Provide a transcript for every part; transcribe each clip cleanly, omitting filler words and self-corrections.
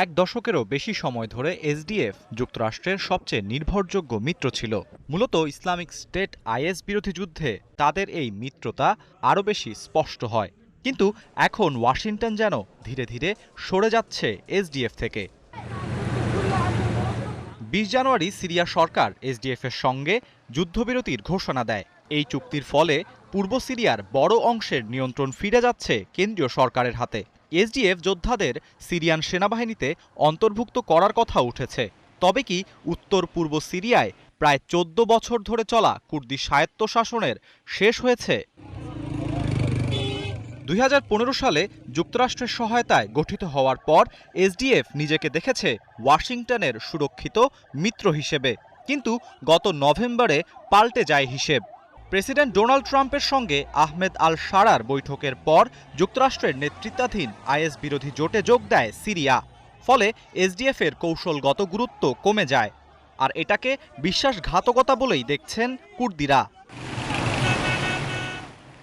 এক দশকেরও বেশি সময় ধরে এসডিএফ যুক্তরাষ্ট্রের সবচেয়ে নির্ভরযোগ্য মিত্র ছিল। মূলত ইসলামিক স্টেট আইএস বিরোধী যুদ্ধে তাদের এই মিত্রতা আরও বেশি স্পষ্ট হয়। কিন্তু এখন ওয়াশিংটন যেন ধীরে ধীরে সরে যাচ্ছে এসডিএফ থেকে। ২০ জানুয়ারি সিরিয়া সরকার এসডিএফের সঙ্গে যুদ্ধবিরতির ঘোষণা দেয়। এই চুক্তির ফলে পূর্ব সিরিয়ার বড় অংশের নিয়ন্ত্রণ ফিরে যাচ্ছে কেন্দ্রীয় সরকারের হাতে। এসডিএফ যোদ্ধাদের সিরিয়ান সেনাবাহিনীতে অন্তর্ভুক্ত করার কথা উঠেছে। তবে কি উত্তর পূর্ব সিরিয়ায় প্রায় ১৪ বছর ধরে চলা কুর্দি স্বায়ত্তশাসনের শেষ হয়েছে? ২০১৫ সালে যুক্তরাষ্ট্রের সহায়তায় গঠিত হওয়ার পর এসডিএফ নিজেকে দেখেছে ওয়াশিংটনের সুরক্ষিত মিত্র হিসেবে। কিন্তু গত নভেম্বরে পাল্টে যায় হিসেব। প্রেসিডেন্ট ডোনাল্ড ট্রাম্পের সঙ্গে আহমেদ আল শারার বৈঠকের পর যুক্তরাষ্ট্রের নেতৃত্বাধীন আইএস বিরোধী জোটে যোগ দেয় সিরিয়া। ফলে এসডিএফের কৌশলগত গুরুত্ব কমে যায়। আর এটাকে বিশ্বাসঘাতকতা বলেই দেখছেন কুর্দিরা।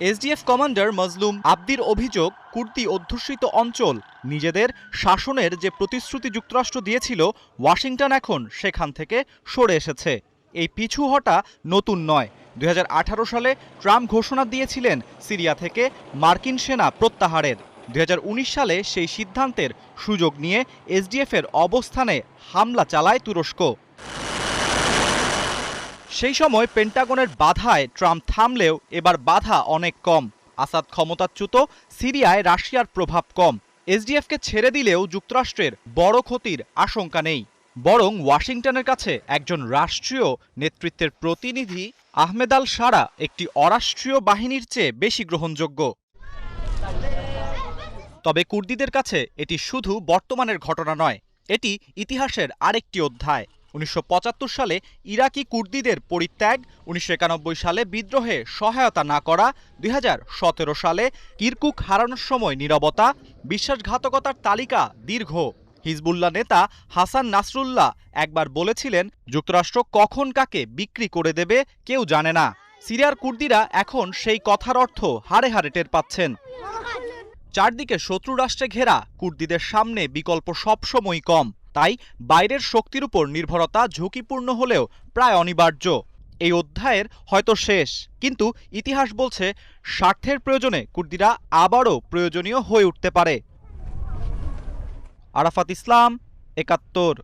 এসডিএফ কমান্ডার মজলুম আবদির অভিযোগ, কুর্দি অধ্যুষিত অঞ্চল নিজেদের শাসনের যে প্রতিশ্রুতি যুক্তরাষ্ট্র দিয়েছিল, ওয়াশিংটন এখন সেখান থেকে সরে এসেছে। এই পিছু হটা নতুন নয়। ২০১৮ সালে ট্রাম্প ঘোষণা দিয়েছিলেন সিরিয়া থেকে মার্কিন সেনা প্রত্যাহারের। ২০১৯ সালে সেই সিদ্ধান্তের সুযোগ নিয়ে এসডিএফের অবস্থানে হামলা চালায় তুরস্ক। সেই সময় পেন্টাগনের বাধায় ট্রাম্প থামলেও এবার বাধা অনেক কম। আসাদ ক্ষমতাচ্যুত, সিরিয়ায় রাশিয়ার প্রভাব কম। এসডিএফকে ছেড়ে দিলেও যুক্তরাষ্ট্রের বড় ক্ষতির আশঙ্কা নেই। বরং ওয়াশিংটনের কাছে একজন রাষ্ট্রীয় নেতৃত্বের প্রতিনিধি আহমেদ আল শারা একটি অরাষ্ট্রীয় বাহিনীর চেয়ে বেশি গ্রহণযোগ্য। তবে কুর্দিদের কাছে এটি শুধু বর্তমানের ঘটনা নয়, এটি ইতিহাসের আরেকটি অধ্যায়। ১৯৭৫ সালে ইরাকি কুর্দিদের পরিত্যাগ, ১৯৯১ সালে বিদ্রোহে সহায়তা না করা, ২০১৭ সালে কিরকুক হারানোর সময় নীরবতা, বিশ্বাসঘাতকতার তালিকা দীর্ঘ। হিজবুল্লাহ নেতা হাসান নাসরুল্লাহ একবার বলেছিলেন, যুক্তরাষ্ট্র কখন কাকে বিক্রি করে দেবে কেউ জানে না। সিরিয়ার কুর্দিরা এখন সেই কথার অর্থ হাড়ে হাড়ে টের পাচ্ছেন। চারদিকে শত্রু রাষ্ট্রে ঘেরা কুর্দিদের সামনে বিকল্প সবসময় কম। তাই বাইরের শক্তির উপর নির্ভরতা ঝুঁকিপূর্ণ হলেও প্রায় অনিবার্য। এই অধ্যায়ের হয়তো শেষ, কিন্তু ইতিহাস বলছে স্বার্থের প্রয়োজনে কুর্দিরা আবারও প্রয়োজনীয় হয়ে উঠতে পারে। আরাফাত ইসলাম, ৭১।